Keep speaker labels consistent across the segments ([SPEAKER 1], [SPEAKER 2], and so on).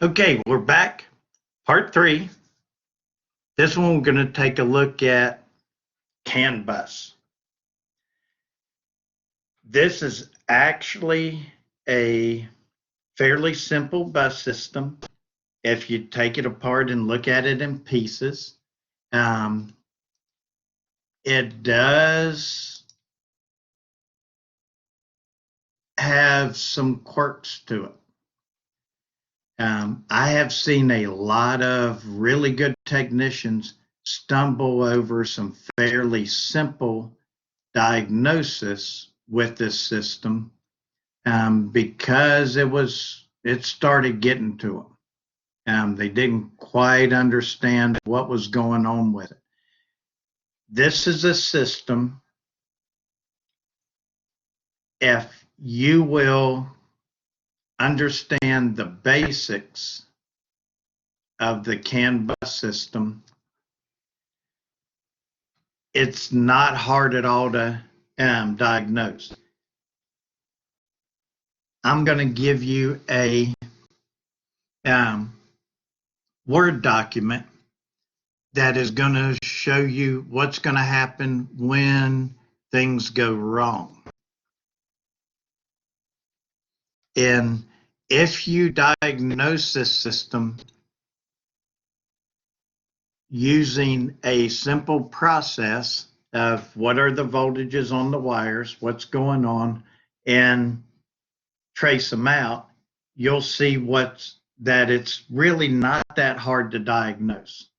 [SPEAKER 1] Okay, we're back. Part three. This one we're going to take a look at CAN bus. This is actually a fairly simple bus system if you take it apart and look at it in pieces. It does have some quirks to it. I have seen a lot of really good technicians stumble over some fairly simple diagnosis with this system because it started getting to them. They didn't quite understand what was going on with it. This is a system, if you will understand the basics of the CAN bus system, it's not hard at all to diagnose. I'm going to give you a Word document that is going to show you what's going to happen when things go wrong. And if you diagnose this system using a simple process of what are the voltages on the wires, what's going on, and trace them out, you'll see that it's really not that hard to diagnose.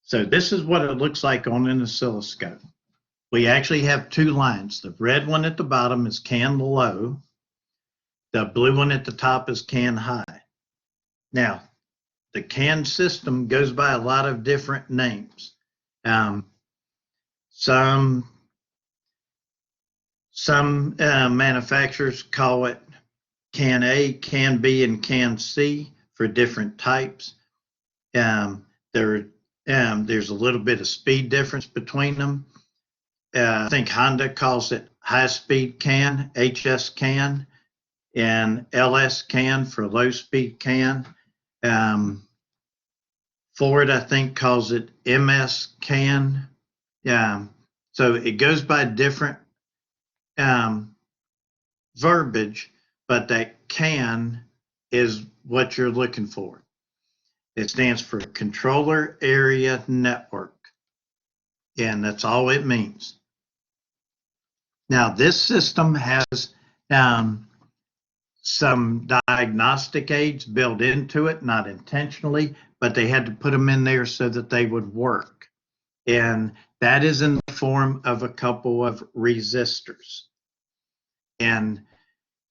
[SPEAKER 1] So this is what it looks like on an oscilloscope. We actually have two lines. The red one at the bottom is CAN low. The blue one at the top is CAN high. Now, the CAN system goes by a lot of different names. Some manufacturers call it CAN A, CAN B, and CAN C for different types. There's a little bit of speed difference between them. I think Honda calls it high-speed CAN, HS CAN, and LS CAN for low-speed CAN. Ford, I think, calls it MS CAN. So it goes by different verbiage, but that CAN is what you're looking for. It stands for Controller Area Network, and that's all it means. Now, this system has some diagnostic aids built into it, not intentionally, but they had to put them in there so that they would work. And that is in the form of a couple of resistors. And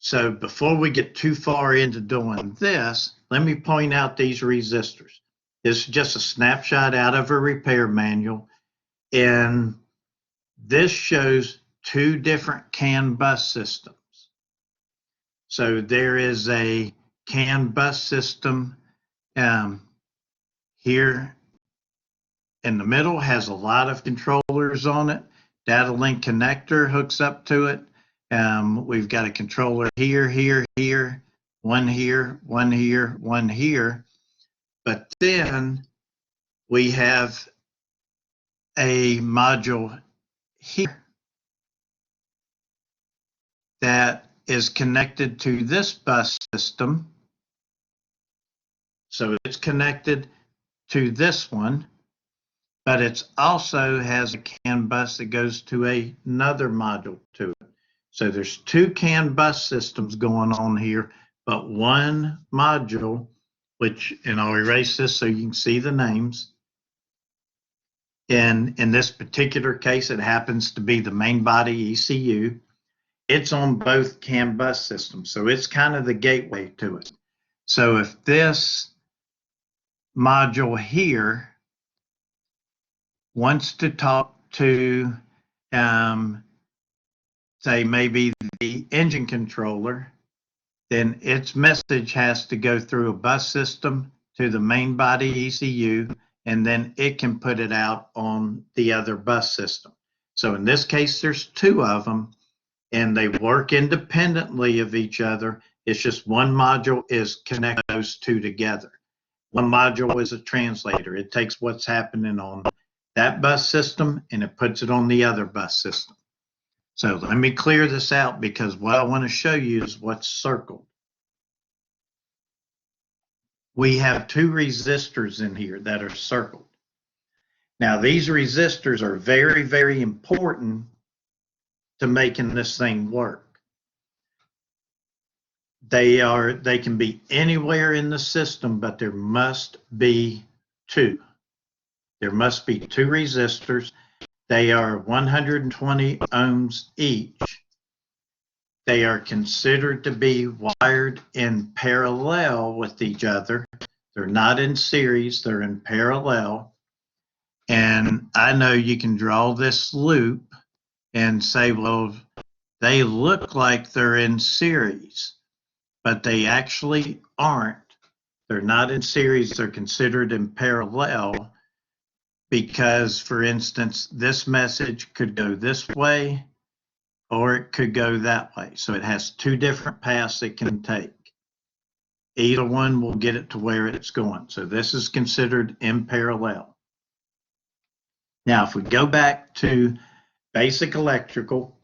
[SPEAKER 1] so before we get too far into doing this, let me point out these resistors. This is just a snapshot out of a repair manual. And this shows two different CAN bus systems. So there is a CAN bus system here in the middle, has a lot of controllers on it. Data link connector hooks up to it. We've got a controller here, one here, one here, one here. But then we have a module here that is connected to this bus system. So it's connected to this one, but it also has a CAN bus that goes to another module to it. So there's two CAN bus systems going on here, but one module, and I'll erase this so you can see the names. And in this particular case, it happens to be the main body ECU. It's on both CAN bus systems, so it's kind of the gateway to it. So if this module here wants to talk to, say, maybe the engine controller, then its message has to go through a bus system to the main body ECU, and then it can put it out on the other bus system. So in this case, there's two of them, and they work independently of each other. It's just one module is connecting those two together. One module is a translator. It takes what's happening on that bus system and it puts it on the other bus system. So let me clear this out because what I want to show you is what's circled. We have two resistors in here that are circled. Now these resistors are very, very important to making this thing work. They can be anywhere in the system, but there must be two. There must be two resistors. They are 120 ohms each. They are considered to be wired in parallel with each other. They're not in series, they're in parallel. And I know you can draw this loop and say, well, they look like they're in series, but they actually aren't. They're not in series, they're considered in parallel because, for instance, this message could go this way or it could go that way. So it has two different paths it can take. Either one will get it to where it's going. So this is considered in parallel. Now, if we go back to basic electrical,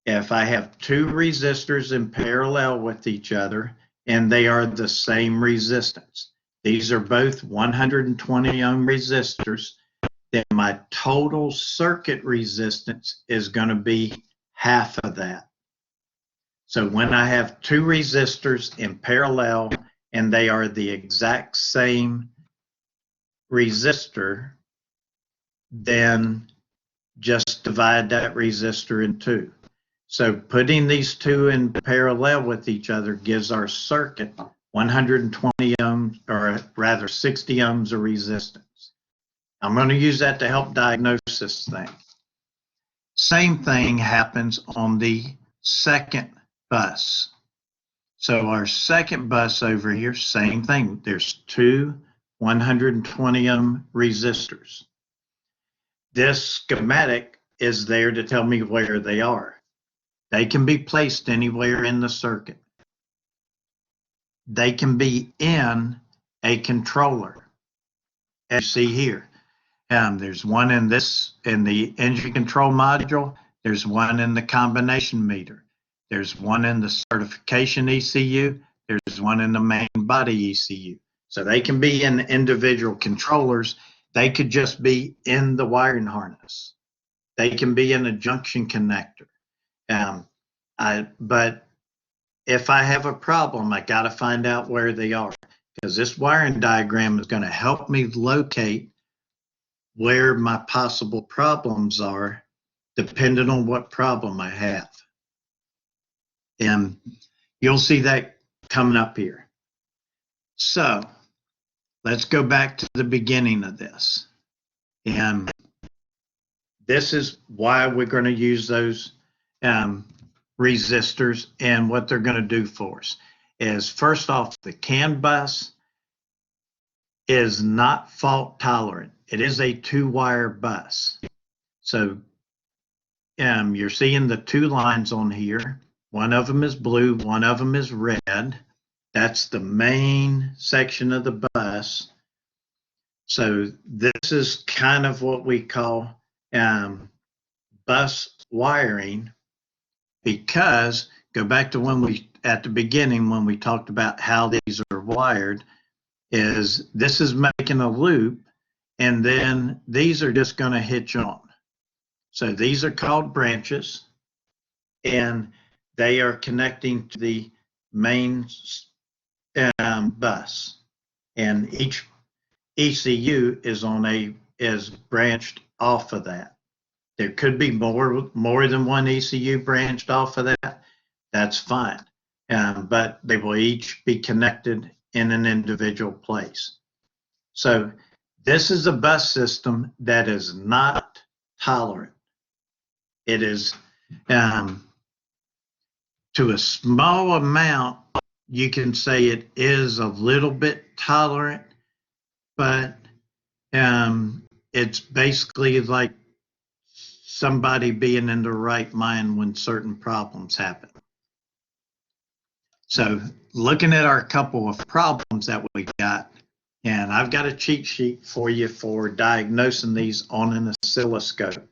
[SPEAKER 1] if I have two resistors in parallel with each other and they are the same resistance, these are both 120 ohm resistors, then my total circuit resistance is going to be half of that. So when I have two resistors in parallel and they are the exact same resistor, then just divide that resistor in two. So putting these two in parallel with each other gives our circuit 120 ohms, or rather 60 ohms of resistance. I'm going to use that to help diagnose this thing. Same thing happens on the second bus. So our second bus over here, same thing. There's two 120 ohm resistors. This schematic is there to tell me where they are. They can be placed anywhere in the circuit. They can be in a controller, as you see here. There's one in the engine control module. There's one in the combination meter. There's one in the certification ECU. There's one in the main body ECU. So they can be in individual controllers. They could just be in the wiring harness. They can be in a junction connector. But if I have a problem, I got to find out where they are, because this wiring diagram is going to help me locate where my possible problems are, depending on what problem I have. And you'll see that coming up here. So let's go back to the beginning of this. And this is why we're going to use those resistors, and what they're going to do for us is, first off, the CAN bus is not fault tolerant. It is a two-wire bus. So you're seeing the two lines on here. One of them is blue, one of them is red. That's the main section of the bus. So this is kind of what we call bus wiring, because go back to when we, at the beginning, when we talked about how these are wired, is this is making a loop, and then these are just going to hitch on. So these are called branches, and they are connecting to the main bus, and each ECU is branched off of that. There could be more than one ECU branched off of that. That's fine, but they will each be connected in an individual place. So this is a bus system that is not tolerant. It is, to a small amount, you can say it is a little bit tolerant, but it's basically like somebody being in the right mind when certain problems happen. So looking at our couple of problems that we got, And I've got a cheat sheet for you for diagnosing these on an oscilloscope.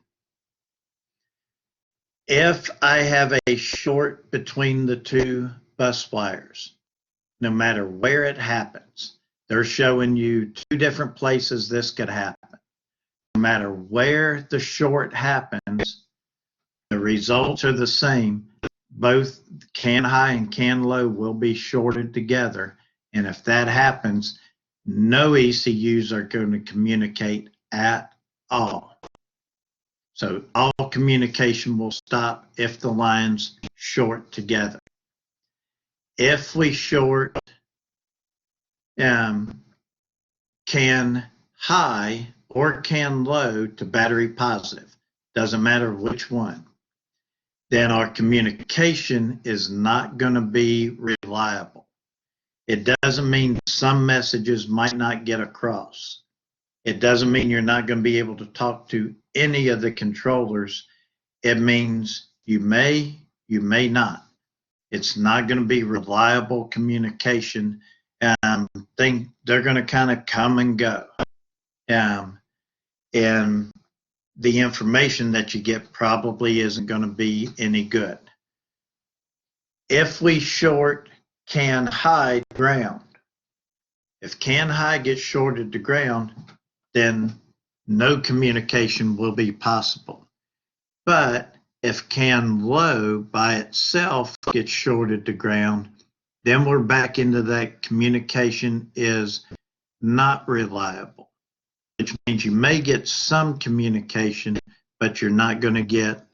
[SPEAKER 1] If I have a short between the two bus wires, no matter where it happens, they're showing you two different places this could happen. No matter where the short happens, the results are the same. Both CAN high and CAN low will be shorted together. And if that happens, no ECUs are going to communicate at all. So all communication will stop if the lines short together. If we short CAN high or CAN low to battery positive, doesn't matter which one, then our communication is not going to be reliable. It doesn't mean some messages might not get across. It doesn't mean you're not going to be able to talk to any of the controllers. It means you may not. It's not going to be reliable communication. They're going to kind of come and go. And the information that you get probably isn't going to be any good. If we short CAN high to ground, if CAN high gets shorted to ground, then no communication will be possible. But if CAN low by itself gets shorted to ground, then we're back into that communication is not reliable, which means you may get some communication, but you're not going to get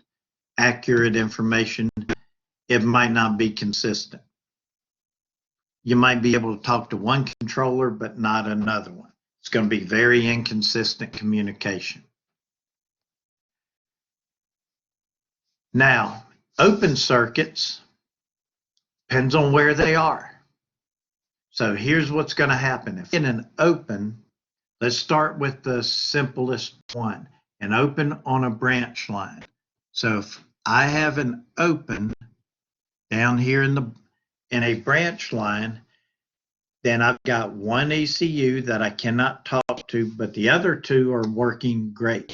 [SPEAKER 1] accurate information. It might not be consistent. You might be able to talk to one controller, but not another one. It's going to be very inconsistent communication. Now, open circuits depends on where they are. So here's what's going to happen. If in an open, let's start with the simplest one, an open on a branch line. So if I have an open down here in a branch line, then I've got one ECU that I cannot talk to, but the other two are working great.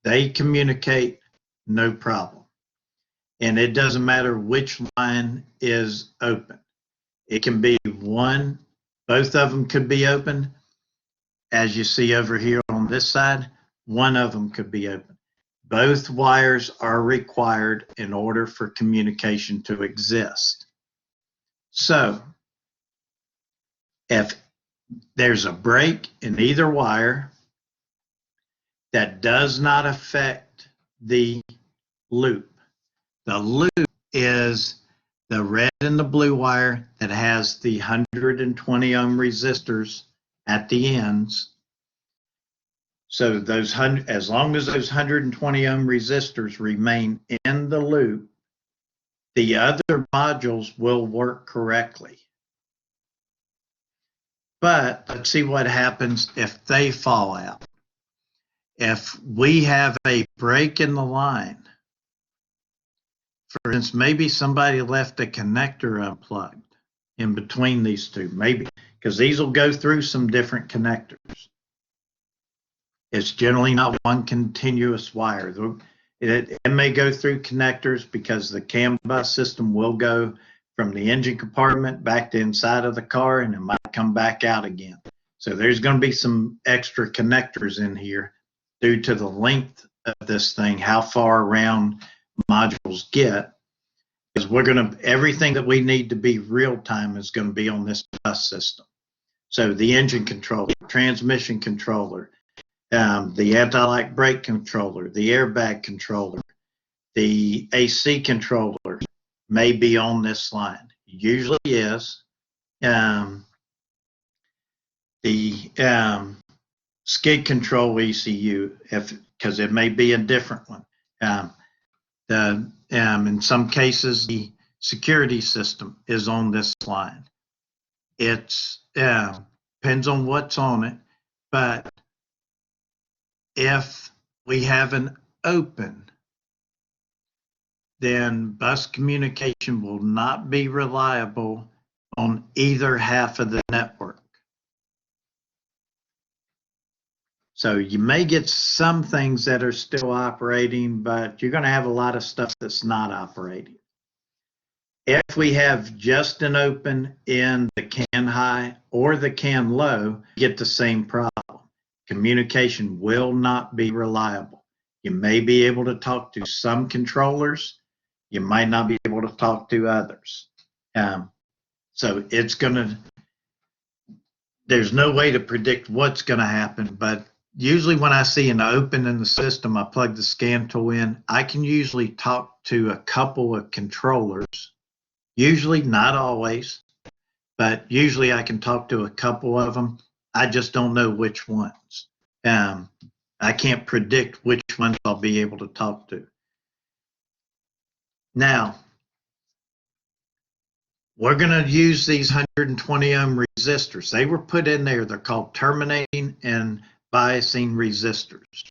[SPEAKER 1] They communicate no problem. And it doesn't matter which line is open. It can be one, both of them could be open. As you see over here on this side, one of them could be open. Both wires are required in order for communication to exist. So if there's a break in either wire that does not affect the loop. The loop is the red and the blue wire that has the 120 ohm resistors at the ends. So those as long as those 120 ohm resistors remain in the loop, the other modules will work correctly. But let's see what happens if they fall out. If we have a break in the line, for instance, maybe somebody left a connector unplugged in between these two, maybe, because these will go through some different connectors. It's generally not one continuous wire. It may go through connectors because the CAN bus system will go from the engine compartment back to inside of the car, and it might come back out again. So there's going to be some extra connectors in here due to the length of this thing, how far around modules get. Because everything that we need to be real time is going to be on this bus system. So the engine controller, transmission controller, the anti-lock brake controller, the airbag controller, the AC controller may be on this line. Usually is. The skid control ECU, because it may be a different one. In some cases, the security system is on this line. It's depends on what's on it, but if we have an open, then bus communication will not be reliable on either half of the network. So you may get some things that are still operating, but you're going to have a lot of stuff that's not operating. If we have just an open in the CAN high or the CAN low, you get the same problem. Communication will not be reliable. You may be able to talk to some controllers. You might not be able to talk to others. So it's going to, there's no way to predict what's going to happen, but usually when I see an open in the system, I plug the scan tool in. I can usually talk to a couple of controllers. Usually, not always, but usually I can talk to a couple of them. I just don't know which ones. I can't predict which ones I'll be able to talk to. Now, we're going to use these 120 ohm resistors. They were put in there. They're called terminating and biasing resistors.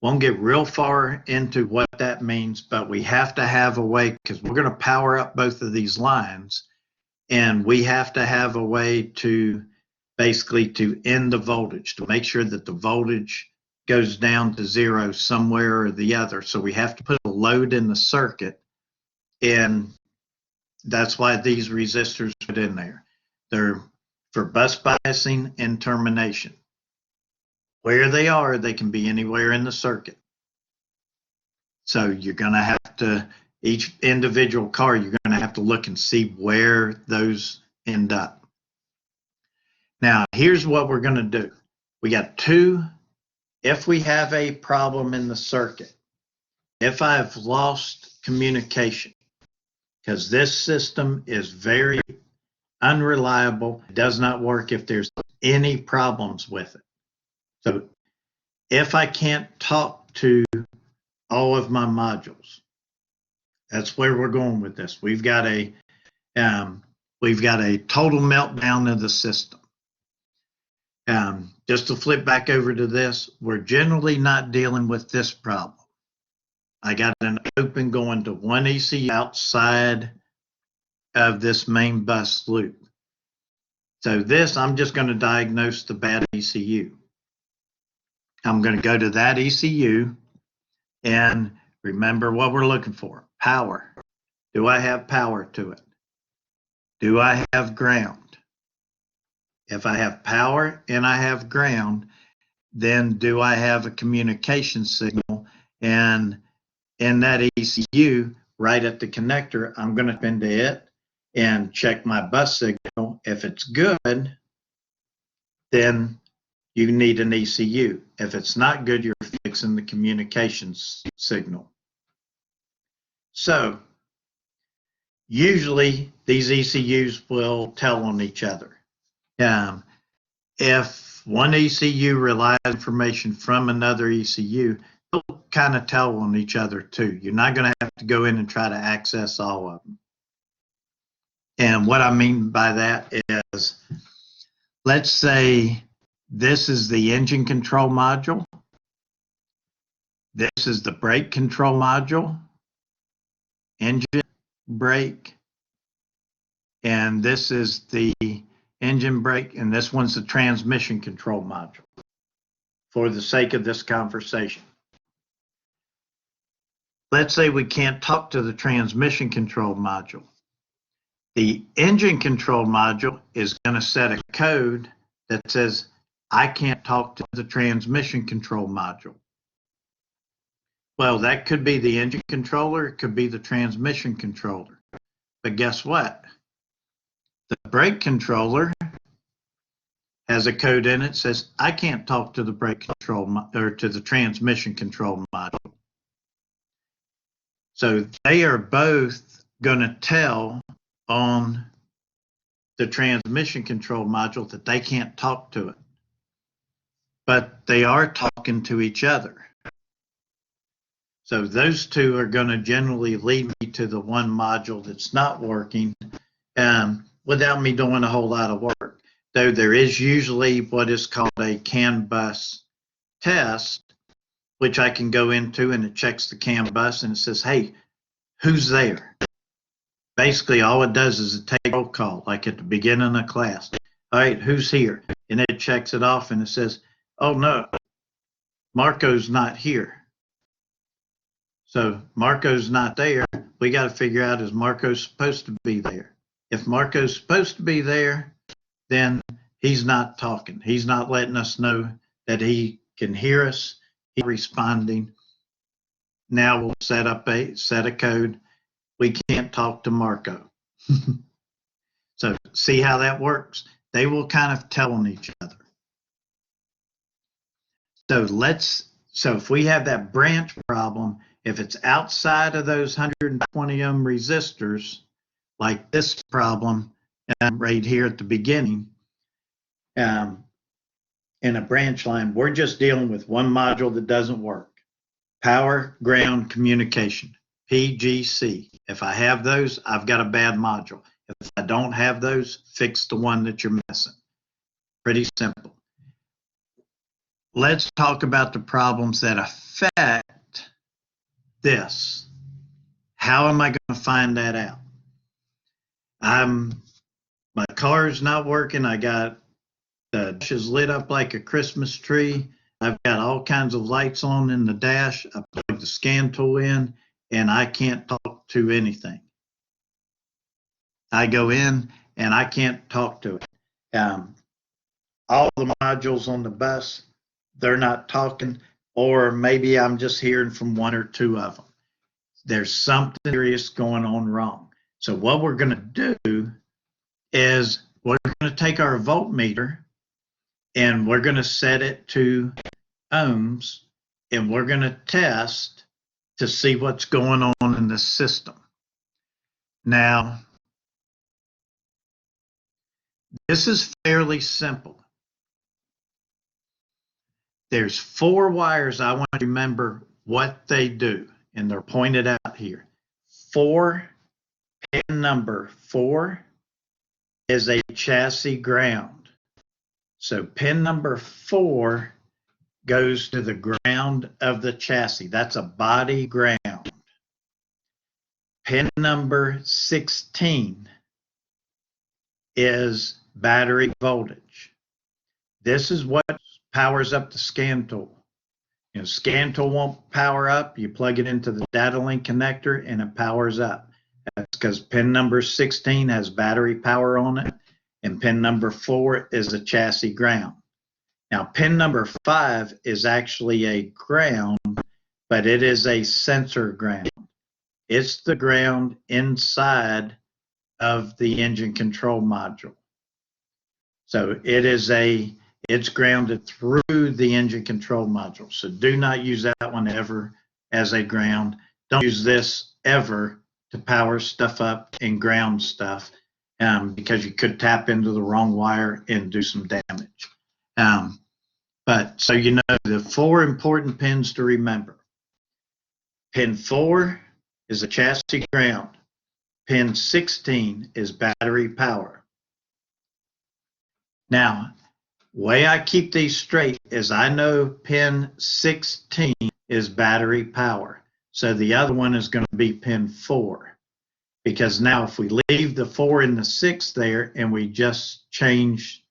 [SPEAKER 1] Won't get real far into what that means, but we have to have a way, because we're going to power up both of these lines, and we have to have a way to basically to end the voltage, to make sure that the voltage goes down to zero somewhere or the other. So we have to put a load in the circuit, and that's why these resistors are put in there. They're for bus biasing and termination. Where they are, they can be anywhere in the circuit. So you're going to have to, each individual car, you're going to have to look and see where those end up. Now, here's what we're going to do. We got two, if we have a problem in the circuit, if I've lost communication, because this system is very unreliable, it does not work if there's any problems with it. So if I can't talk to all of my modules, that's where we're going with this. We've got a total meltdown of the system. Just to flip back over to this, we're generally not dealing with this problem. I got an open going to one ECU outside of this main bus loop. So this, I'm just going to diagnose the bad ECU. I'm going to go to that ECU and remember what we're looking for. Power. Do I have power to it? Do I have ground? If I have power and I have ground, then do I have a communication signal? And in that ECU, right at the connector, I'm going to pin to it and check my bus signal. If it's good, then you need an ECU. If it's not good, you're fixing the communications signal. So usually these ECUs will tell on each other. If one ECU relies on information from another ECU, they'll kind of tell on each other too. You're not going to have to go in and try to access all of them. And what I mean by that is, let's say this is the engine control module. This is the brake control module, engine, brake, and this is the engine brake, and this one's the transmission control module for the sake of this conversation. Let's say we can't talk to the transmission control module. The engine control module is going to set a code that says, I can't talk to the transmission control module. Well, that could be the engine controller, it could be the transmission controller. But guess what? The brake controller has a code in it that says, I can't talk to the brake control or to the transmission control module. So they are both going to tell on the transmission control module that they can't talk to it. But they are talking to each other. So those two are going to generally lead me to the one module that's not working without me doing a whole lot of work. Though there is usually what is called a CAN bus test, which I can go into, and it checks the CAN bus and it says, hey, who's there? Basically, all it does is it takes a roll call, like at the beginning of class. All right, who's here? And it checks it off and it says, oh no, Marco's not here. So Marco's not there. We got to figure out, is Marco supposed to be there? If Marco's supposed to be there, then he's not talking. He's not letting us know that he can hear us. He's responding. Now we'll set a code. We can't talk to Marco. So see how that works? They will kind of tell on each other. So if we have that branch problem, if it's outside of those 120 ohm resistors, like this problem right here at the beginning, in a branch line, we're just dealing with one module that doesn't work. Power, ground, communication, PGC. If I have those, I've got a bad module. If I don't have those, fix the one that you're missing. Pretty simple. Let's talk about the problems that affect this. How am I going to find that out? My car's not working. I got the dash is lit up like a Christmas tree. I've got all kinds of lights on in the dash. I plug the scan tool in, and I can't talk to anything. I go in, and I can't talk to it. All the modules on the bus, they're not talking, or maybe I'm just hearing from one or two of them. There's something serious going on wrong. So what we're going to do is we're going to take our voltmeter and we're going to set it to ohms, and we're going to test to see what's going on in the system. Now, this is fairly simple. There's 4 wires. I want to remember what they do, and they're pointed out here. Pin number 4 is a chassis ground. So pin number 4 goes to the ground of the chassis. That's a body ground. Pin number 16 is battery voltage. This is what powers up the scan tool. Scan tool won't power up. You plug it into the data link connector and it powers up. That's because pin number 16 has battery power on it, and pin number 4 is a chassis ground. Now, pin number 5 is actually a ground, but it is a sensor ground. It's the ground inside of the engine control module. So it's grounded through the engine control module. So do not use that one ever as a ground. Don't use this ever to power stuff up and ground stuff, because you could tap into the wrong wire and do some damage. But so you know the 4 important pins to remember. Pin 4 is a chassis ground. Pin 16 is battery power. Now, the way I keep these straight is I know pin 16 is battery power. So the other one is going to be pin 4. Because now if we leave the 4 and the 6 there and we just change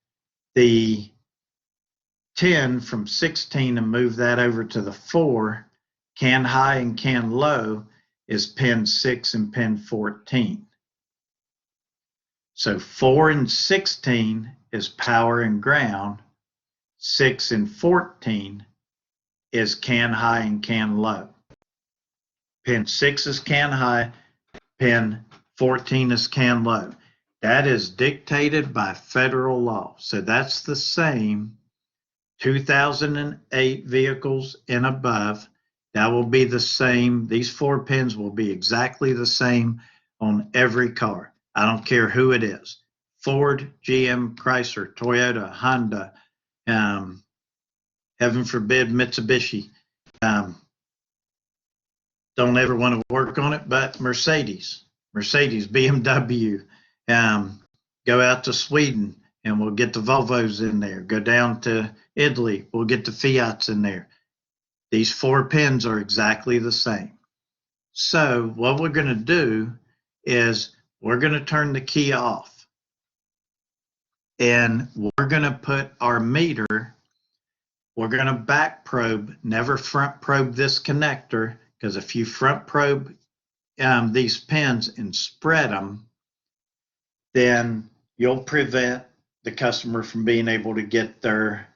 [SPEAKER 1] the 10 from 16 and move that over to the 4, can high and can low is pin 6 and pin 14. So 4 and 16 is power and ground. 6 and 14 is can high and can low. Pin 6 is can high, pin 14 is can low. That is dictated by federal law. So that's the same 2008 vehicles and above. That will be the same. These 4 pins will be exactly the same on every car. I don't care who it is. Ford, GM, Chrysler, Toyota, Honda, heaven forbid, Mitsubishi. Don't ever want to work on it, but Mercedes, BMW. Go out to Sweden and we'll get the Volvos in there. Go down to Italy, we'll get the Fiats in there. These 4 pins are exactly the same. So what we're going to do is we're going to turn the key off. And we're going to put our meter we're going to back probe, never front probe this connector, because if you front probe these pins and spread them, then you'll prevent the customer from being able to get their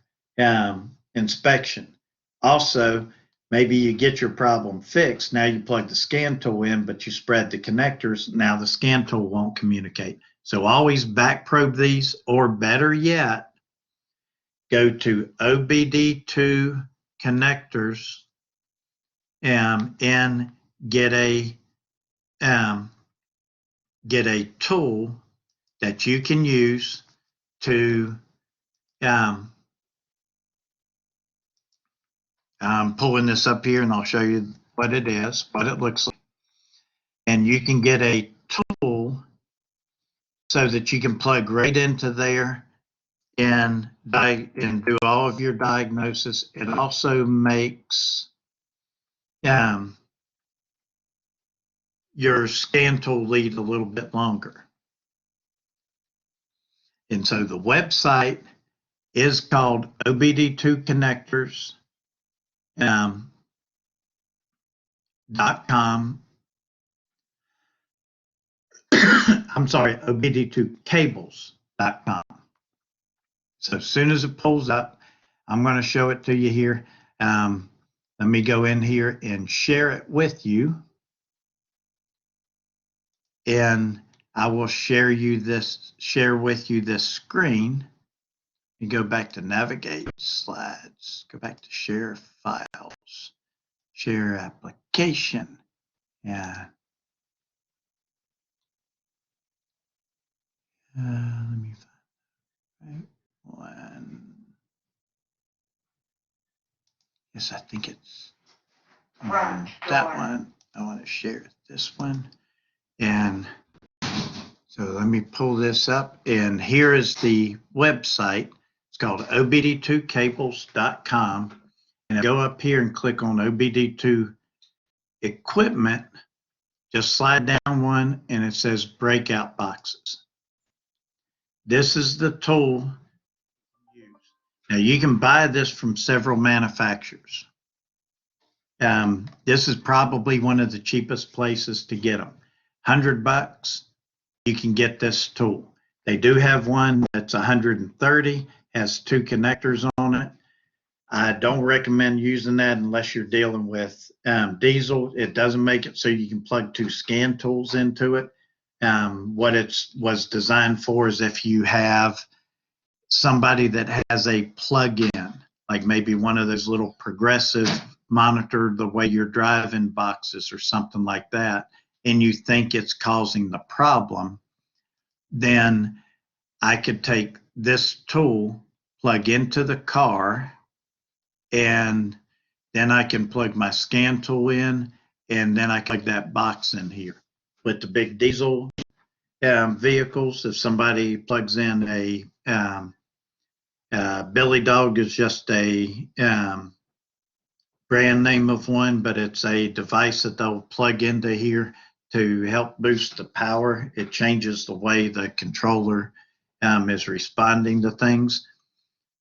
[SPEAKER 1] inspection. Also, maybe you get your problem fixed. Now you plug the scan tool in, but you spread the connectors. Now the scan tool won't communicate. So always back probe these, or better yet, go to OBD2 connectors and get a tool that you can use to I'm pulling this up here and I'll show you what it is, what it looks like. And you can get a tool so that you can plug right into there and do all of your diagnosis. It also makes your scan tool lead a little bit longer. And so the website is called OBD2 Connectors. .com. I'm sorry, obd2cables.com. So as soon as it pulls up, I'm going to show it to you here. Let me go in here and share it with you. And I will share with you this screen. You go back to navigate slides, go back to share files, share application. Yeah. Let me find one. Yes, I think it's that one. I want to share this one. And so let me pull this up. And here is the website. It's called obd2cables.com. And go up here and click on OBD2 equipment. Just slide down one and it says breakout boxes. This is the tool. Now you can buy this from several manufacturers. This is probably one of the cheapest places to get them. $100, you can get this tool. They do have one that's $130, has 2 connectors on it. I don't recommend using that unless you're dealing with diesel. It doesn't make it so you can plug 2 scan tools into it. What it was designed for is if you have somebody that has a plug-in, like maybe one of those little progressive monitor the way you're driving boxes or something like that, and you think it's causing the problem, then I could take this tool, plug into the car, and then I can plug my scan tool in, and then I plug that box in here. With the big diesel vehicles, if somebody plugs in a Billy Dog is just a brand name of one, but it's a device that they'll plug into here to help boost the power. It changes the way the controller is responding to things.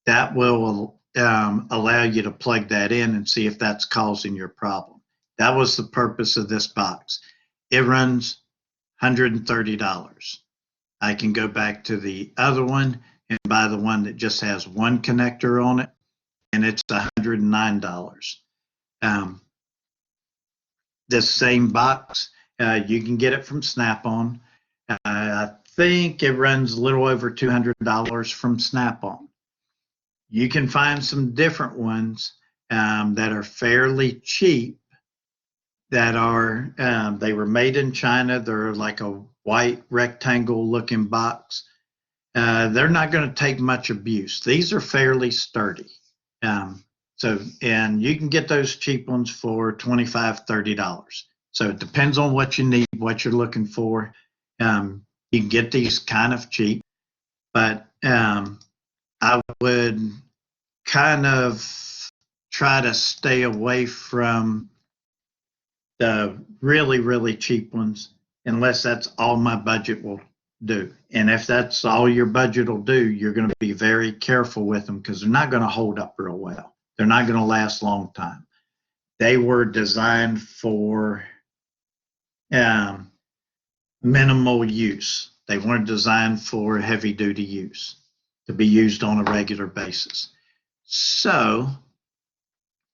[SPEAKER 1] That will allow you to plug that in and see if that's causing your problem. That was the purpose of this box. It runs $130. I can go back to the other one and buy the one that just has one connector on it, and it's $109. This same box, you can get it from Snap-on. I think it runs a little over $200 from Snap-on. You can find some different ones that are fairly cheap, that are, they were made in China. They're like a white rectangle looking box. They're not going to take much abuse. These are fairly sturdy. And you can get those cheap ones for $25, $30. So it depends on what you need, what you're looking for. You can get these kind of cheap, but I would kind of try to stay away from the really, really cheap ones, unless that's all my budget will do. And if that's all your budget will do, you're going to be very careful with them because they're not going to hold up real well. They're not going to last a long time. They were designed for minimal use. They weren't designed for heavy duty use, to be used on a regular basis. So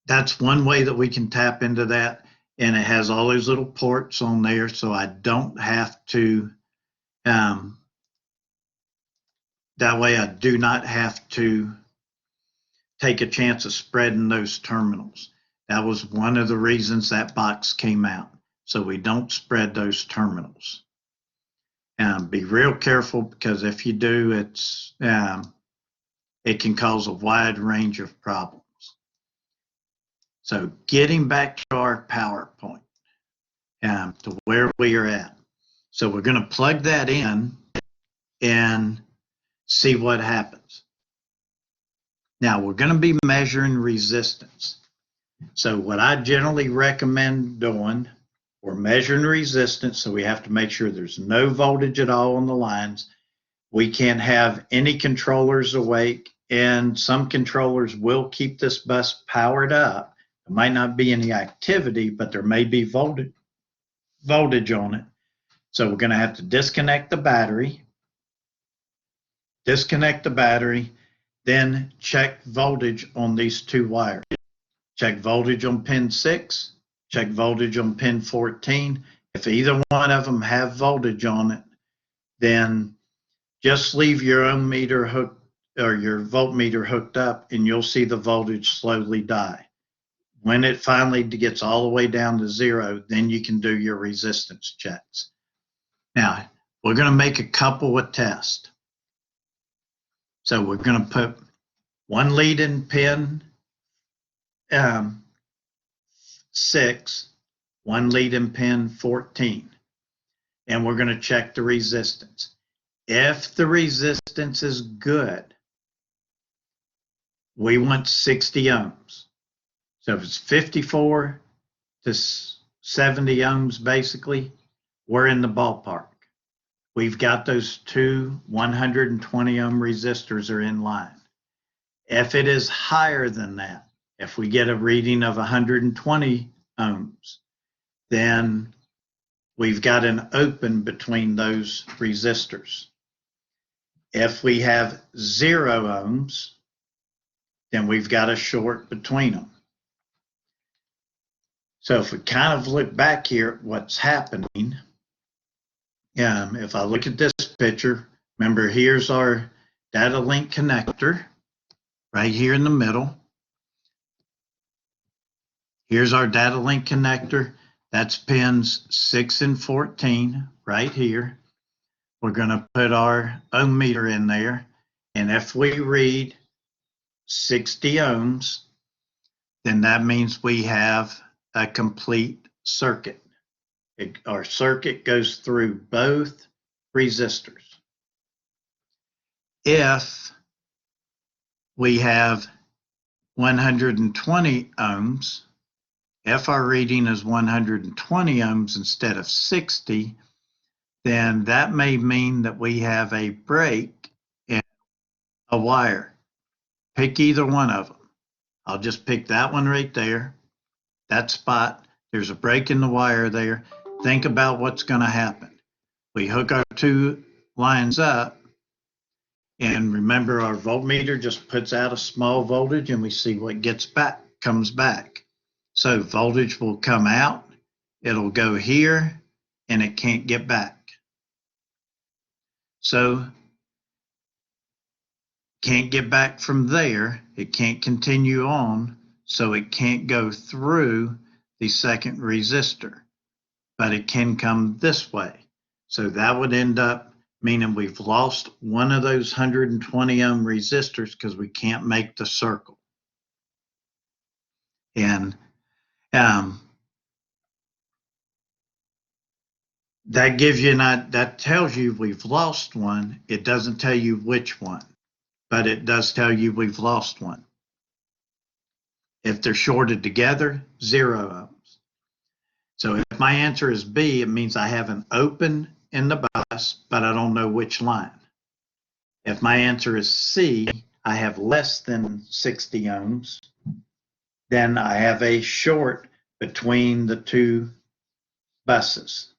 [SPEAKER 1] that's one way that we can tap into that. And it has all those little ports on there, so I don't have to, that way I do not have to take a chance of spreading those terminals. That was one of the reasons that box came out, so we don't spread those terminals. Be real careful, because if you do, it can cause a wide range of problems. So getting back to our PowerPoint, to where we are at. So we're going to plug that in and see what happens. Now we're going to be measuring resistance. So what I generally recommend doing, we're measuring resistance, so we have to make sure there's no voltage at all on the lines. We can't have any controllers awake, and some controllers will keep this bus powered up. There might not be any activity, but there may be voltage on it. So we're going to have to disconnect the battery, then check voltage on these two wires. Check voltage on pin 6, check voltage on pin 14. If either one of them have voltage on it, then just leave your ohm meter hooked, or your voltmeter hooked up, and you'll see the voltage slowly die. When it finally gets all the way down to 0, then you can do your resistance checks. Now, we're going to make a couple of tests. So we're going to put one lead in pin 6, one lead in pin 14, and we're going to check the resistance. If the resistance is good, we want 60 ohms. So if it's 54 to 70 ohms, basically, we're in the ballpark. We've got those two 120 ohm resistors are in line. If it is higher than that, if we get a reading of 120 ohms, then we've got an open between those resistors. If we have 0 ohms, then we've got a short between them. So if we kind of look back here at what's happening, if I look at this picture, remember here's our data link connector right here in the middle. Here's our data link connector. That's pins 6 and 14 right here. We're going to put our ohm meter in there. And if we read 60 ohms, then that means we have a complete circuit. Our circuit goes through both resistors. If we have 120 ohms, if our reading is 120 ohms instead of 60, then that may mean that we have a break in a wire. Pick either one of them. I'll just pick that one right there, that spot. There's a break in the wire there. Think about what's going to happen. We hook our two lines up, and remember our voltmeter just puts out a small voltage, and we see what comes back. So voltage will come out, it'll go here, and it can't get back. So can't get back from there, it can't continue on, so it can't go through the second resistor, but it can come this way. So that would end up meaning we've lost one of those 120 ohm resistors because we can't make the circle. And that gives you that tells you we've lost one. It doesn't tell you which one, but it does tell you we've lost one. If they're shorted together, 0 ohms. So if my answer is B, it means I have an open in the bus, but I don't know which line. If my answer is C, I have less than 60 ohms, then I have a short between the two buses.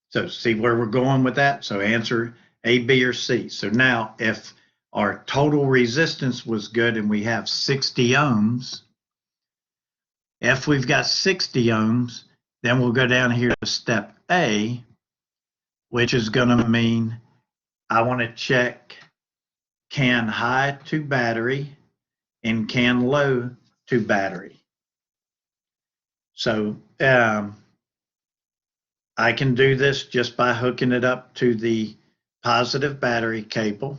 [SPEAKER 1] So see where we're going with that? So answer A, B, or C. So now if our total resistance was good and we have 60 ohms, if we've got 60 ohms, then we'll go down here to step A, which is going to mean I want to check can high to battery and can low to battery. So I can do this just by hooking it up to the positive battery cable.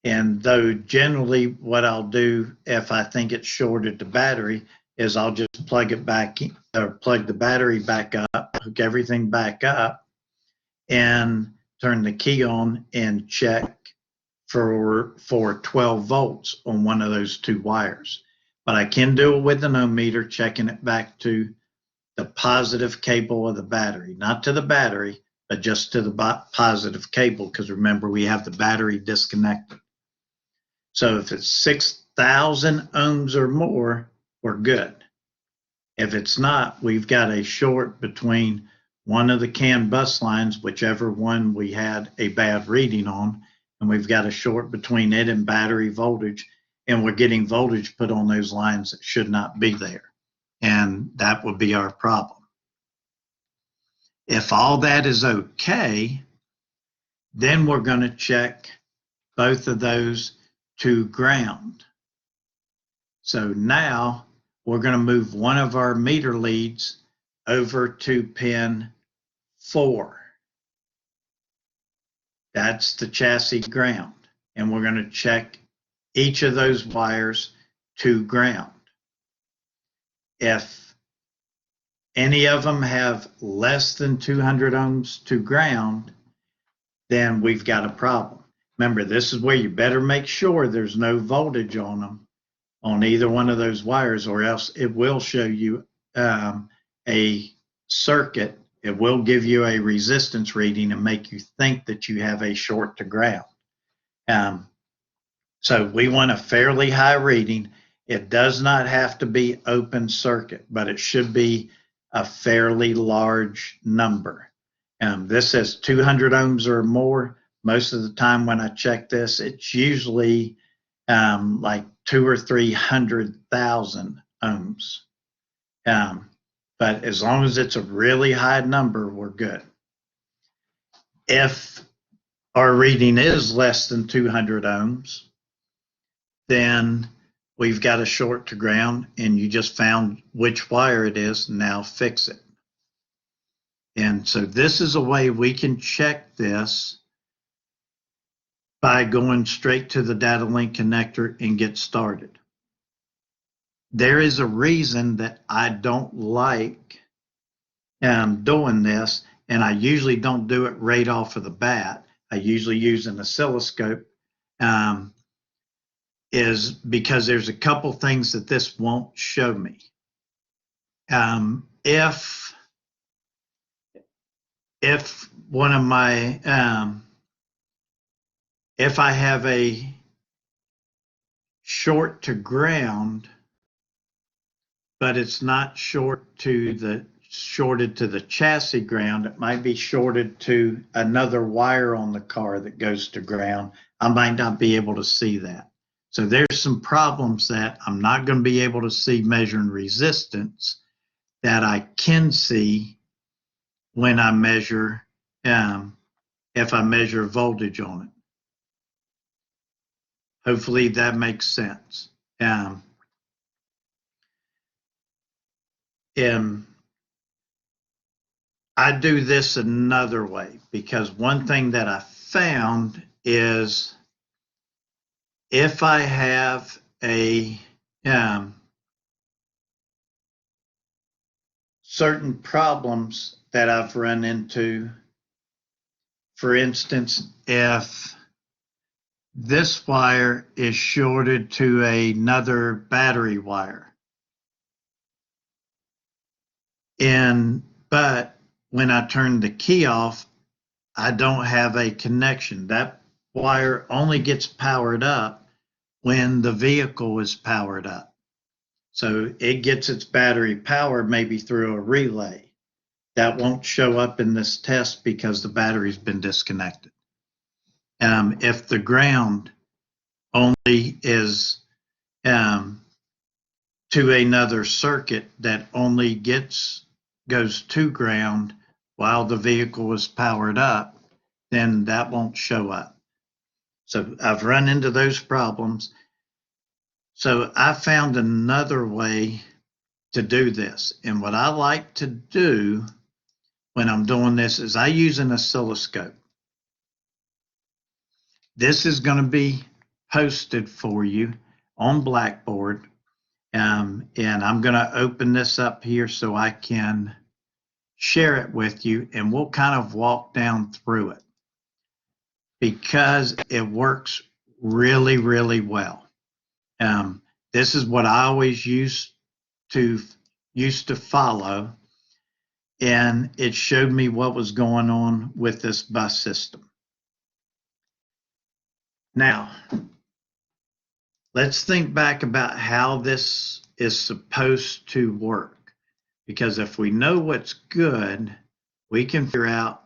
[SPEAKER 1] And though generally what I'll do if I think it's shorted to battery is I'll just plug it back in, or plug the battery back up, hook everything back up, and turn the key on and check for 12 volts on one of those two wires. But I can do it with an ohm meter, checking it back to the positive cable of the battery, not to the battery, but just to the positive cable, because remember, we have the battery disconnected. So if it's 6,000 ohms or more, we're good. If it's not, we've got a short between one of the CAN bus lines, whichever one we had a bad reading on, and we've got a short between it and battery voltage, and we're getting voltage put on those lines that should not be there. And that would be our problem. If all that is okay, then we're going to check both of those to ground. So now we're going to move one of our meter leads over to pin 4. That's the chassis ground. And we're going to check each of those wires to ground. If any of them have less than 200 ohms to ground, then we've got a problem. Remember, this is where you better make sure there's no voltage on them, on either one of those wires, or else it will show you a circuit. It will give you a resistance reading and make you think that you have a short to ground. So we want a fairly high reading. It does not have to be open circuit, but it should be a fairly large number. This says 200 ohms or more. Most of the time when I check this, it's usually like 200,000 or 300,000 ohms. But as long as it's a really high number, we're good. If our reading is less than 200 ohms, then we've got a short to ground, and you just found which wire it is. Now fix it. And so this is a way we can check this by going straight to the data link connector and get started. There is a reason that I don't like doing this, and I usually don't do it right off of the bat. I usually use an oscilloscope, is because there's a couple things that this won't show me. If one of my, if I have a short to ground, but it's not shorted to the chassis ground, it might be shorted to another wire on the car that goes to ground, I might not be able to see that. So there's some problems that I'm not going to be able to see measuring resistance that I can see when I measure, if I measure voltage on it. Hopefully that makes sense. I do this another way, because one thing that I found is if I have a certain problems that I've run into, for instance, if this wire is shorted to another battery wire, but when I turn the key off, I don't have a connection. That wire only gets powered up when the vehicle is powered up. So it gets its battery power maybe through a relay. That won't show up in this test because the battery's been disconnected. If the ground only is to another circuit that only goes to ground while the vehicle is powered up, then that won't show up. So I've run into those problems. So I found another way to do this. And what I like to do when I'm doing this is I use an oscilloscope. This is going to be posted for you on Blackboard. And I'm going to open this up here so I can share it with you, and we'll kind of walk down through it because it works really, really well. This is what I always used to follow, and it showed me what was going on with this bus system. Now, let's think back about how this is supposed to work, because if we know what's good, we can figure out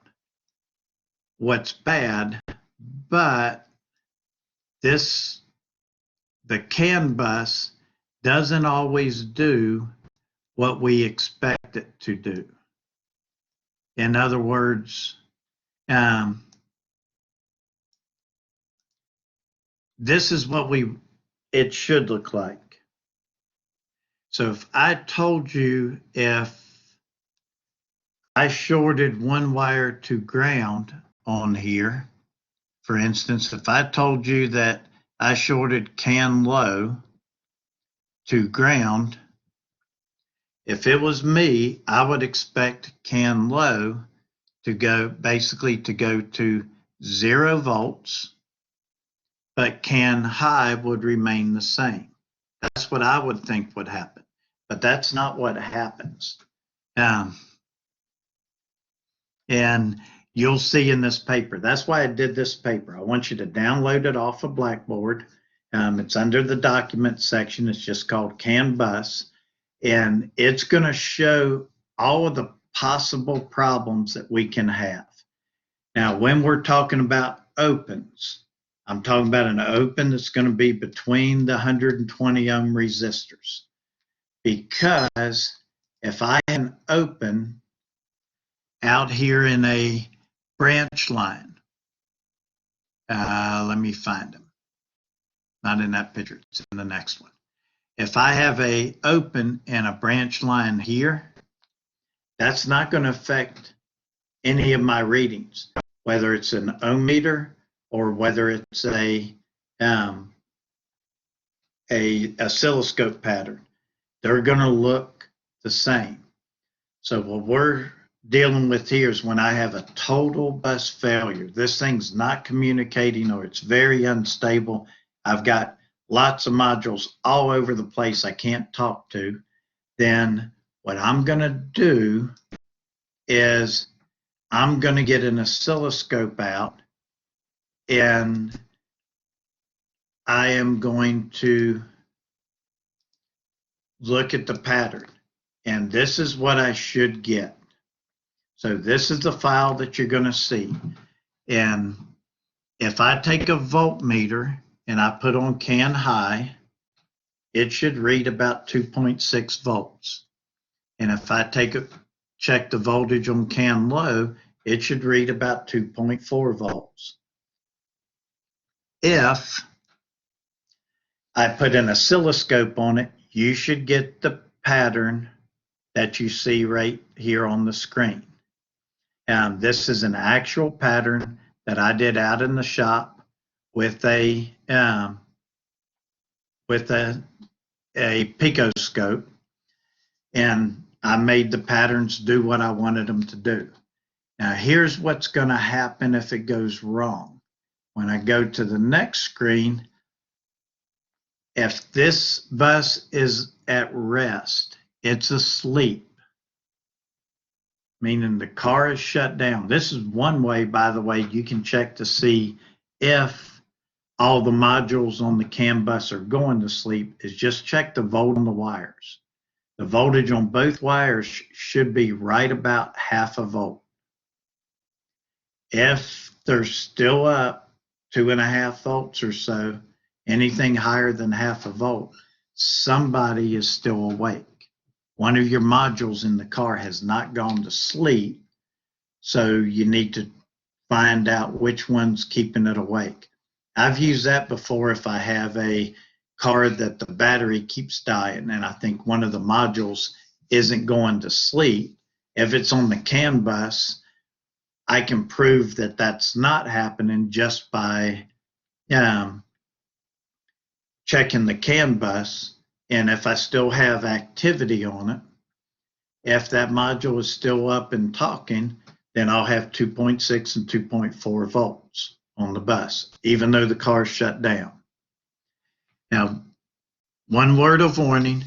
[SPEAKER 1] what's bad. But the CAN bus doesn't always do what we expect it to do. In other words, this is what it should look like. So if I told you, if I shorted one wire to ground on here, for instance, if I told you that I shorted CAN low to ground, if it was me, I would expect CAN low to go to 0 volts, but CAN high would remain the same. That's what I would think would happen, but that's not what happens. And you'll see in this paper, that's why I did this paper. I want you to download it off of Blackboard. It's under the document section. It's just called CAN bus. And it's going to show all of the possible problems that we can have. Now, when we're talking about opens, I'm talking about an open that's going to be between the 120 ohm resistors. Because if I have an open out here in a branch line, let me find them. Not in that picture, it's in the next one. If I have a open and a branch line here, that's not going to affect any of my readings, whether it's an ohm meter or whether it's a oscilloscope pattern. They're going to look the same. So what we're dealing with here is when I have a total bus failure, this thing's not communicating or it's very unstable. I've got lots of modules all over the place I can't talk to. Then what I'm going to do is I'm going to get an oscilloscope out, and I am going to look at the pattern. And this is what I should get. So this is the file that you're going to see. And if I take a voltmeter and I put on CAN high, it should read about 2.6 volts. And if I check the voltage on CAN low, it should read about 2.4 volts. If I put an oscilloscope on it, you should get the pattern that you see right here on the screen. This is an actual pattern that I did out in the shop with a picoscope, and I made the patterns do what I wanted them to do. Now here's what's going to happen if it goes wrong. When I go to the next screen, if this bus is at rest, it's asleep, meaning the car is shut down. This is one way, by the way, you can check to see if all the modules on the CAN bus are going to sleep is just check the volt on the wires. The voltage on both wires should be right about half a volt. If they're still up 2.5 volts or so, anything higher than half a volt, somebody is still awake. One of your modules in the car has not gone to sleep, so you need to find out which one's keeping it awake. I've used that before if I have a car that the battery keeps dying and I think one of the modules isn't going to sleep. If it's on the CAN bus, I can prove that that's not happening just by checking the CAN bus. And if I still have activity on it, if that module is still up and talking, then I'll have 2.6 and 2.4 volts on the bus, even though the car's shut down. Now, one word of warning,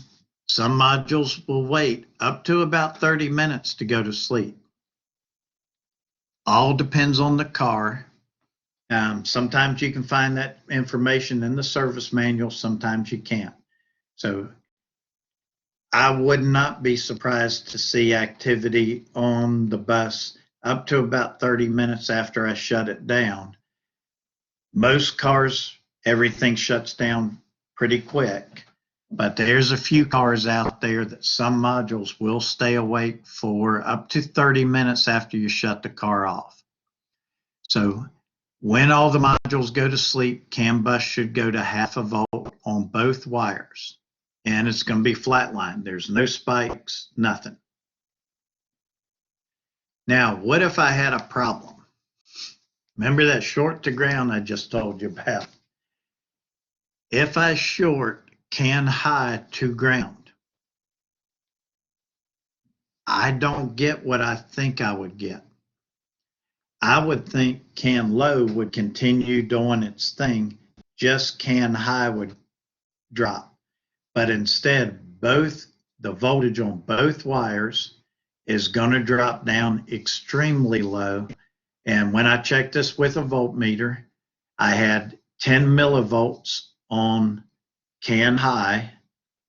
[SPEAKER 1] some modules will wait up to about 30 minutes to go to sleep. All depends on the car. Sometimes you can find that information in the service manual, sometimes you can't. So I would not be surprised to see activity on the bus up to about 30 minutes after I shut it down. Most cars, everything shuts down pretty quick, but there's a few cars out there that some modules will stay awake for up to 30 minutes after you shut the car off. So when all the modules go to sleep, CAN bus should go to half a volt on both wires. And it's going to be flatline. There's no spikes, nothing. Now, what if I had a problem? Remember that short to ground I just told you about? If I short CAN high to ground, I don't get what I think I would get. I would think CAN low would continue doing its thing, just CAN high would drop. But instead, both the voltage on both wires is going to drop down extremely low. And when I checked this with a voltmeter, I had 10 millivolts on CAN high.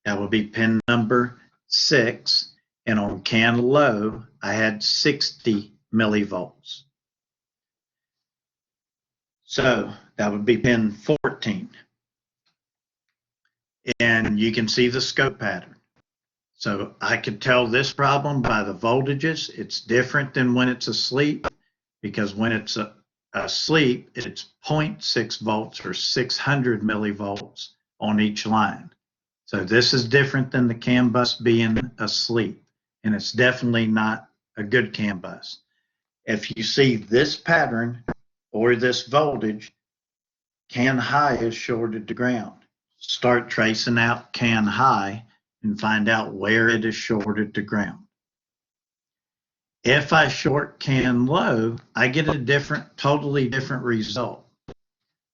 [SPEAKER 1] That would be pin number 6. And on CAN low, I had 60 millivolts. So that would be pin 14. And you can see the scope pattern. So I could tell this problem by the voltages. It's different than when it's asleep, because when it's asleep, it's 0.6 volts or 600 millivolts on each line. So this is different than the CAN bus being asleep, and it's definitely not a good CAN bus. If you see this pattern or this voltage, CAN high is shorted to ground. Start tracing out CAN high and find out where it is shorted to ground. If I short CAN low, I get a totally different result.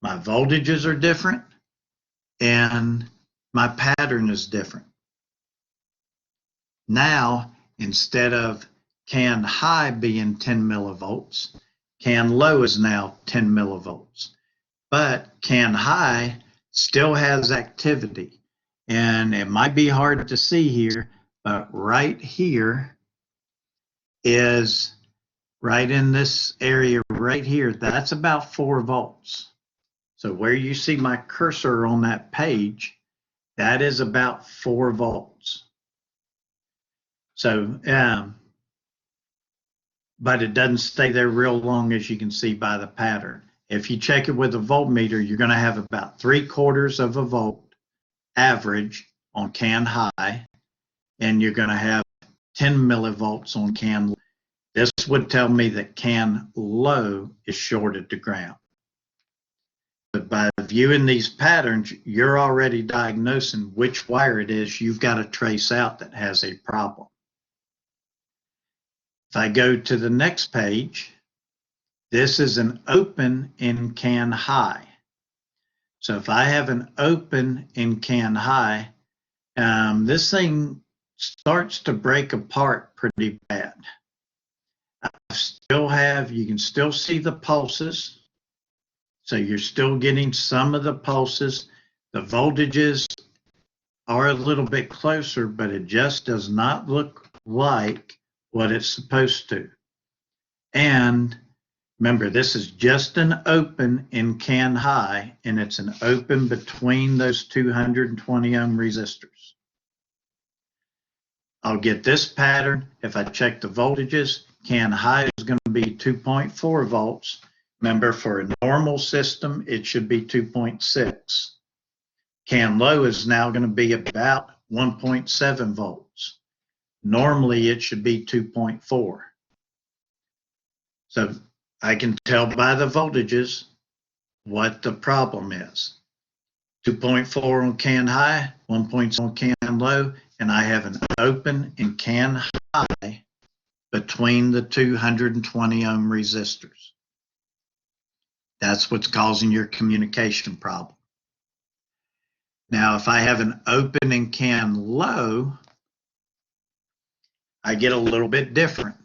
[SPEAKER 1] My voltages are different and my pattern is different. Now, instead of CAN high being 10 millivolts, CAN low is now 10 millivolts. But CAN high still has activity. And it might be hard to see here, but right here is, right in this area right here, that's about 4 volts. So where you see my cursor on that page, that is about 4 volts. So, but it doesn't stay there real long, as you can see by the pattern. If you check it with a voltmeter, you're going to have about 3/4 of a volt average on CAN high, and you're going to have 10 millivolts on CAN low. This would tell me that CAN low is shorted to ground. But by viewing these patterns, you're already diagnosing which wire it is you've got to trace out that has a problem. If I go to the next page, this is an open in CAN high. So if I have an open in CAN high, this thing starts to break apart pretty bad. You can still see the pulses. So you're still getting some of the pulses. The voltages are a little bit closer, but it just does not look like what it's supposed to. And remember, this is just an open in can high, and it's an open between those 220 ohm resistors. I'll get this pattern. If I check the voltages, can high is going to be 2.4 volts. Remember, for a normal system, it should be 2.6. Can low is now going to be about 1.7 volts. Normally, it should be 2.4. So I can tell by the voltages what the problem is. 2.4 on can high, 1.6 on can low, and I have an open in can high between the 220 ohm resistors. That's what's causing your communication problem. Now, if I have an open in can low, I get a little bit different.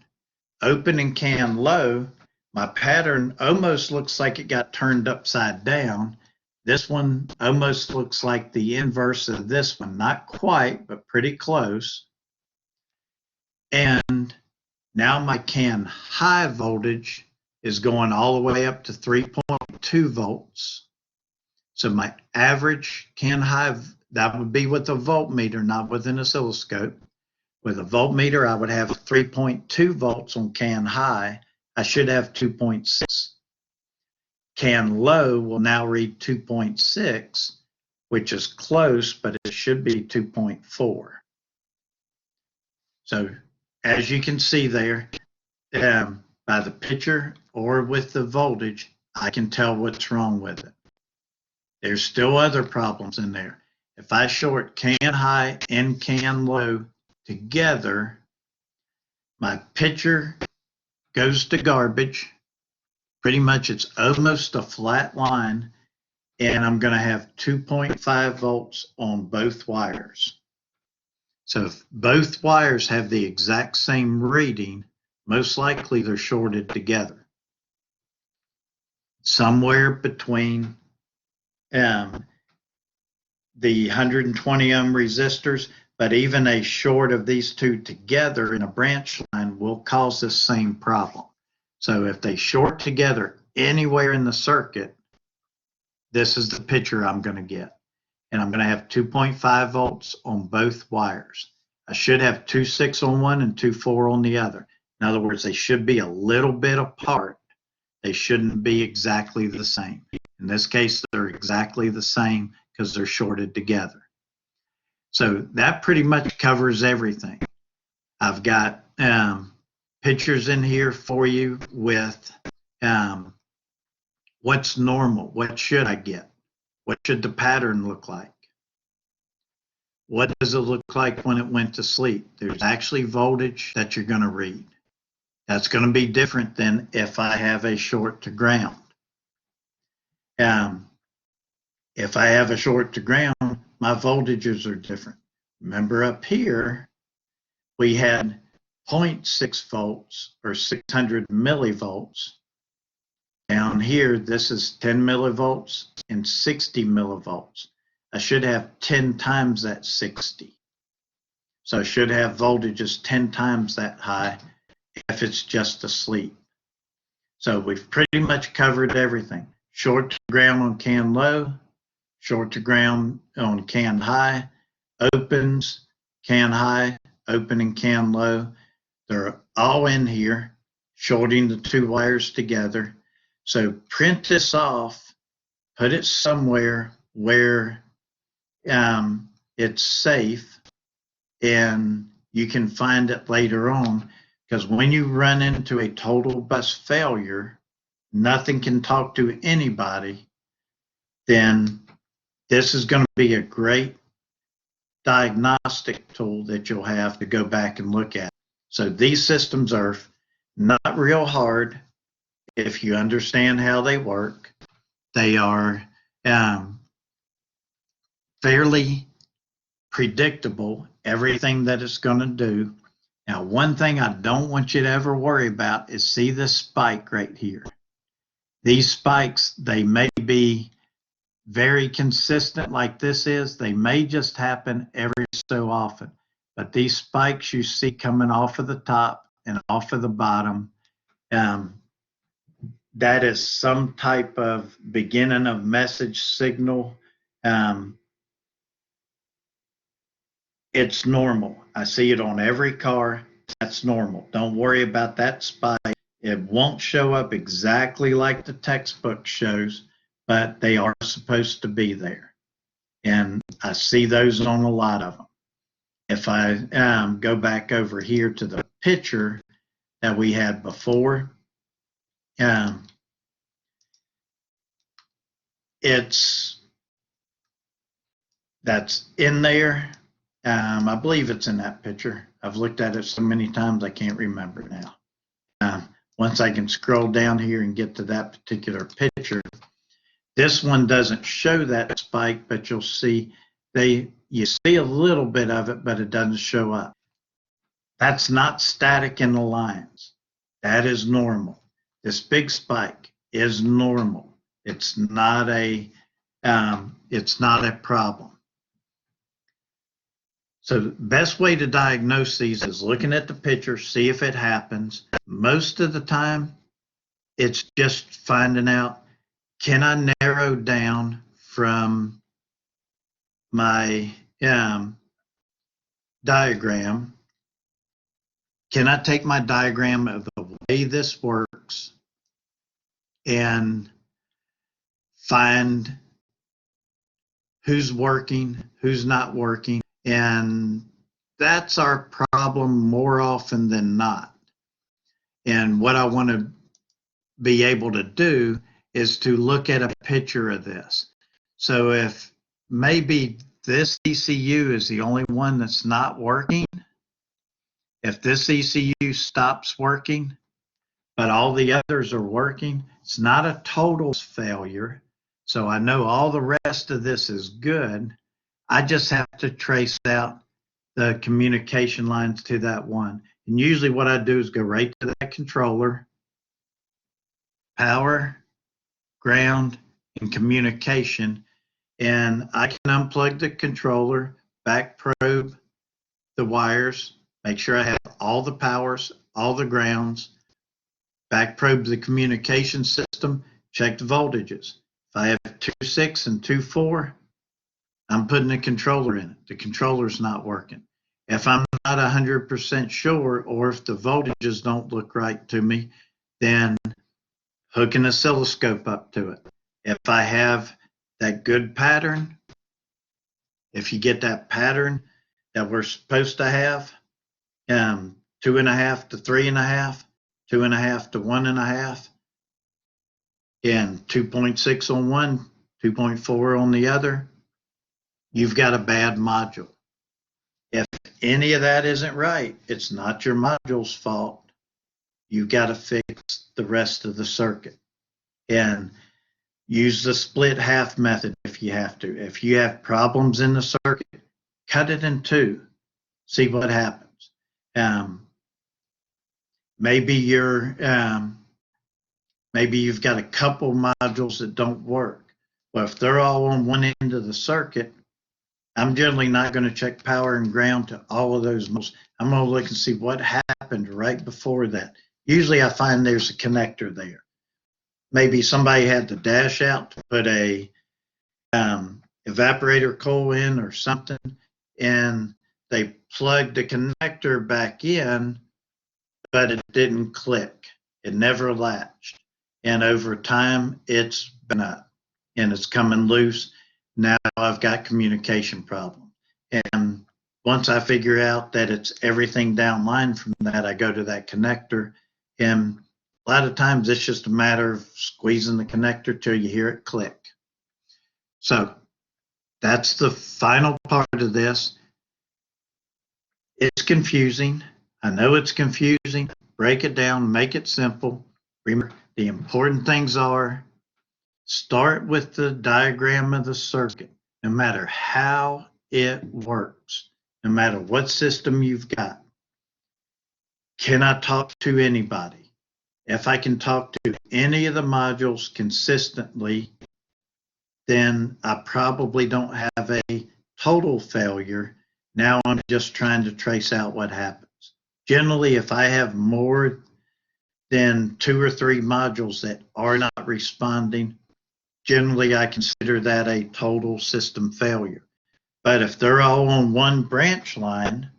[SPEAKER 1] Open in can low, my pattern almost looks like it got turned upside down. This one almost looks like the inverse of this one. Not quite, but pretty close. And now my can high voltage is going all the way up to 3.2 volts. So my average can high, that would be with a voltmeter, not with an oscilloscope. With a voltmeter, I would have 3.2 volts on can high. I should have 2.6. Can low will now read 2.6, which is close, but it should be 2.4. So as you can see there, by the picture or with the voltage, I can tell what's wrong with it. There's still other problems in there. If I short can high and can low together, my picture goes to garbage. Pretty much it's almost a flat line, and I'm going to have 2.5 volts on both wires. So if both wires have the exact same reading, most likely they're shorted together. Somewhere between the 120 ohm resistors, but even a short of these two together in a branch line will cause the same problem. So if they short together anywhere in the circuit, this is the picture I'm going to get. And I'm going to have 2.5 volts on both wires. I should have 2.6 on one and 2.4 on the other. In other words, they should be a little bit apart. They shouldn't be exactly the same. In this case, they're exactly the same because they're shorted together. So that pretty much covers everything. I've got pictures in here for you with what's normal, what should I get, what should the pattern look like, what does it look like when it went to sleep. There's actually voltage that you're going to read. That's going to be different than if I have a short to ground. If I have a short to ground, my voltages are different. Remember up here, we had 0.6 volts or 600 millivolts. Down here, this is 10 millivolts and 60 millivolts. I should have 10 times that 60. So I should have voltages 10 times that high if it's just asleep. So we've pretty much covered everything. Short to ground on can low, short to ground on can high, opens, can high, open and can low. They're all in here, shorting the two wires together. So print this off, put it somewhere where it's safe and you can find it later on, because when you run into a total bus failure, nothing can talk to anybody, then this is going to be a great diagnostic tool that you'll have to go back and look at. So these systems are not real hard if you understand how they work. They are fairly predictable, everything that it's going to do. Now, one thing I don't want you to ever worry about is see this spike right here. These spikes, they may be very consistent like this is. They may just happen every so often. But these spikes you see coming off of the top and off of the bottom, that is some type of beginning of message signal. It's normal. I see it on every car. That's normal. Don't worry about that spike. It won't show up exactly like the textbook shows, but they are supposed to be there. And I see those on a lot of them. If I go back over here to the picture that we had before, that's in there. I believe it's in that picture. I've looked at it so many times I can't remember now. Once I can scroll down here and get to that particular picture, this one doesn't show that spike, but you'll see you see a little bit of it, but it doesn't show up. That's not static in the lines. That is normal. This big spike is normal. It's not a problem. So the best way to diagnose these is looking at the picture, see if it happens. Most of the time, it's just finding out, can I narrow down from my diagram? Can I take my diagram of the way this works and find who's working, who's not working? And that's our problem more often than not. And what I want to be able to do is to look at a picture of this. So if maybe this ECU is the only one that's not working, if this ECU stops working, but all the others are working, it's not a total failure. So I know all the rest of this is good. I just have to trace out the communication lines to that one. And usually what I do is go right to that controller, power, ground, and communication. And I can unplug the controller, back probe the wires, make sure I have all the powers, all the grounds, back probe the communication system, check the voltages. If I have 2.6 and 2.4, I'm putting a controller in it. The controller's not working. If I'm not 100% sure, or if the voltages don't look right to me, then hook an oscilloscope up to it. If I have that good pattern, if you get that pattern that we're supposed to have, 2.5 to 3.5, 2.5 to 1.5, and 2.6 on one, 2.4 on the other, you've got a bad module. If any of that isn't right, it's not your module's fault. You've got to fix the rest of the circuit. And use the split half method if you have to. If you have problems in the circuit, cut it in two. See what happens. Maybe you've got a couple modules that don't work. Well, if they're all on one end of the circuit, I'm generally not going to check power and ground to all of those modules. I'm going to look and see what happened right before that. Usually I find there's a connector there. Maybe somebody had the dash out to put a evaporator coil in or something, and they plugged the connector back in, but it didn't click. It never latched. And over time, it's been up and it's coming loose. Now I've got communication problem. And once I figure out that it's everything downline from that, I go to that connector, and a lot of times it's just a matter of squeezing the connector till you hear it click. So that's the final part of this. It's confusing. I know it's confusing. Break it down, make it simple. Remember, the important things are, start with the diagram of the circuit, no matter how it works, no matter what system you've got. Can I talk to anybody? If I can talk to any of the modules consistently, then I probably don't have a total failure. Now I'm just trying to trace out what happens. Generally, if I have more than 2 or 3 modules that are not responding, generally I consider that a total system failure. But if they're all on one branch line,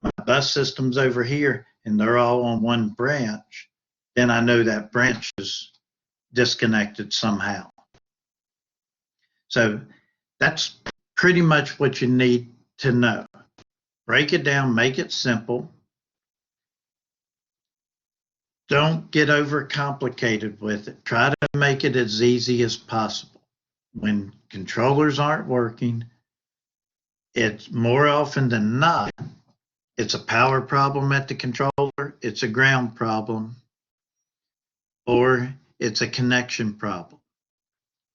[SPEAKER 1] my bus system's over here, and they're all on one branch, then I know that branch is disconnected somehow. So that's pretty much what you need to know. Break it down, make it simple. Don't get overcomplicated with it. Try to make it as easy as possible. When controllers aren't working, it's more often than not, it's a power problem at the controller, it's a ground problem, or it's a connection problem.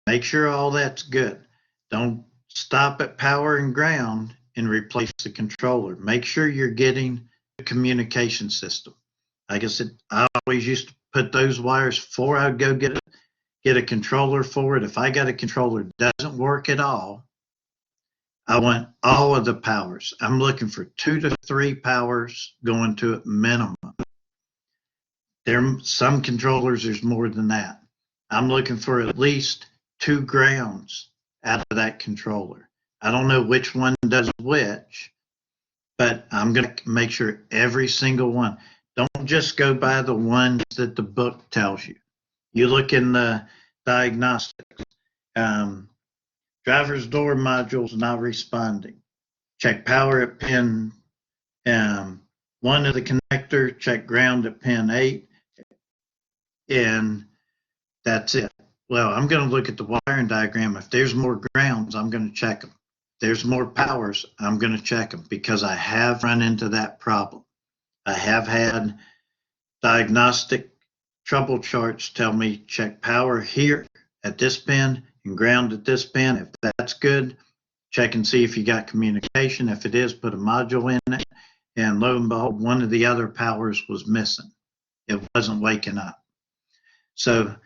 [SPEAKER 1] Make sure all that's good. Don't stop at power and ground and replace the controller. Make sure you're getting a communication system. Like I said, I always used to put those wires before I would go get a controller for it. If I got a controller that doesn't work at all, I want all of the powers. I'm looking for 2 to 3 powers going to it minimum. Some controllers, there's more than that. I'm looking for at least 2 grounds out of that controller. I don't know which one does which, but I'm going to make sure every single one. Don't just go by the ones that the book tells you. You look in the diagnostics. Driver's door module's not responding. Check power at pin 1 of the connector, check ground at pin 8, and that's it. Well, I'm going to look at the wiring diagram. If there's more grounds, I'm going to check them. If there's more powers, I'm going to check them because I have run into that problem. I have had diagnostic trouble charts tell me check power here at this pin and ground at this pin. If that's good, check and see if you got communication. If it is, put a module in it. And lo and behold, one of the other powers was missing. It wasn't waking up. So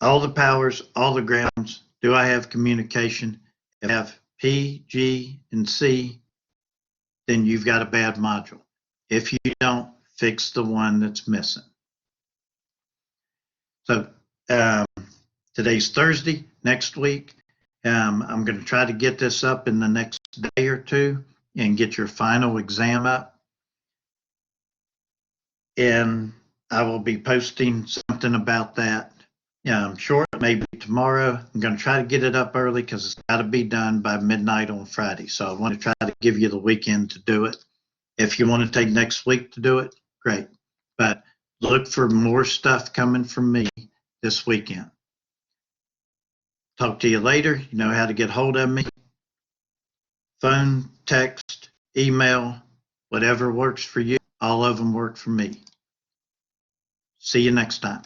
[SPEAKER 1] all the powers, all the grounds, do I have communication? If I have P, G, and C, then you've got a bad module. If you don't, fix the one that's missing. So today's Thursday. Next week, I'm going to try to get this up in the next day or two and get your final exam up. And I will be posting something about that short, maybe tomorrow. I'm going to try to get it up early because it's got to be done by midnight on Friday. So I want to try to give you the weekend to do it. If you want to take next week to do it, great. But look for more stuff coming from me this weekend. Talk to you later. You know how to get hold of me. Phone, text, email, whatever works for you. All of them work for me. See you next time.